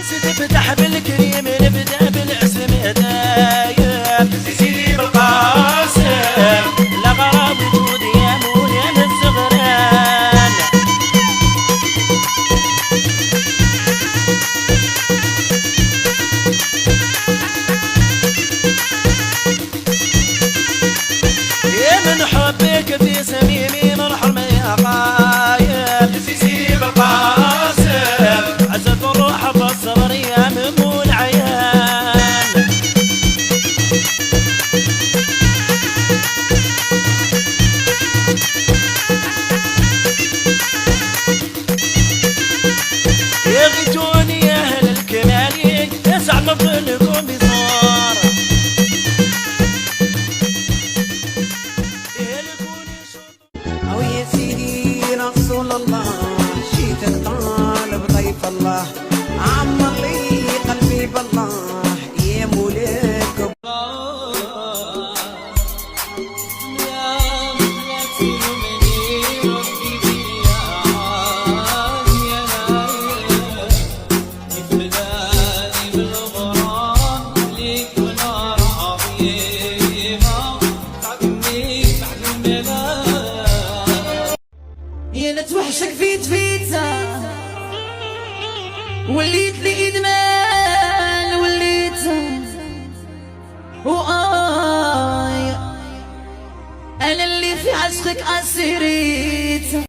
ستفتح بالكريم نبدا بالاسم دايم سيدي بالقاسم الاغراب وجود يا مولانا الزغران. يا من حبك في سميمي مرحم يا غايب سيدي بالقاسم عزت الروح بالصبر يا ممو العيان. يغيتوني يا اهل الكمال يسعد مفضلكم بصار. او يا سيدي رسول الله جيتك طالب ضيف الله عمر لي قلبي بالله يا مولك. يا نتوحشك في تفيتة وليت لي إدمان وليت وآي أنا اللي في عشقك أسيريت.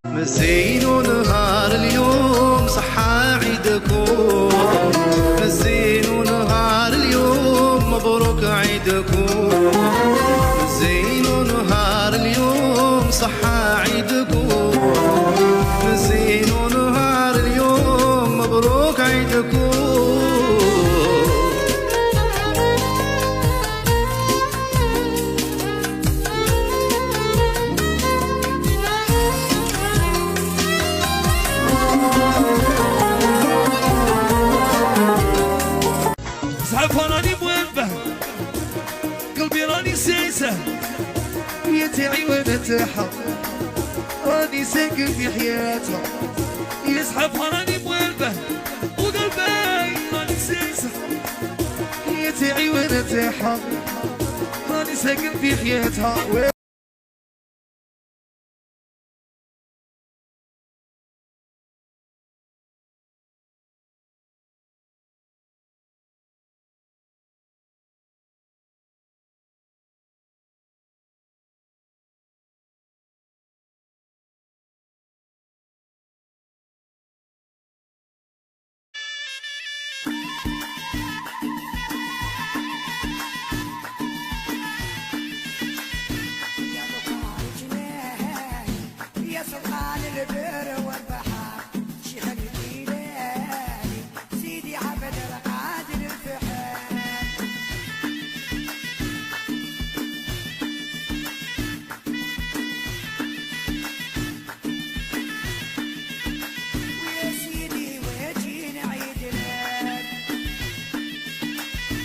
مسين ونهار اليوم صحة عيدكم مسين ونهار اليوم مبروك عيدكم مسين ونهار اليوم صحة عيدكم مسين ونهار اليوم مبروك عيدكم. زعف راني موبه قلبي راني سيسه يتعي وانا تاحه راني ساكن في حياتها يزحف راني موبه وقلبي راني سيسه يتعي وانا تاحه راني ساكن في حياتها. يا سلطان البر والبحر شيخ الجيلاني سيدي عبد القادر الفحال. ويا سيدي وجينا عيد الهلال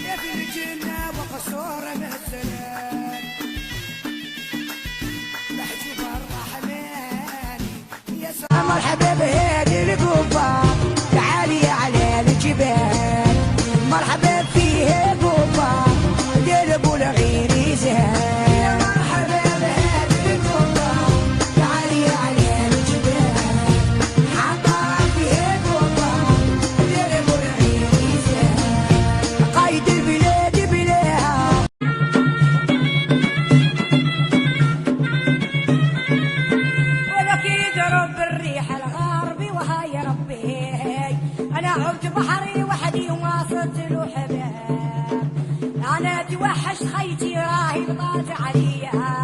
يا في الجنة وقصور السلام محجوب الرحمن يا سلام. مرحبا بهادي القبة تعالي على الجبال مرحبا فيه قبة درب الغير زهال. مرحبا بهادي القبة تعالي على الجبال حضر فيه قبة درب الغير زهال. قايد البلاد بلاها ولك يضرب الريح الغار الصلاة عليها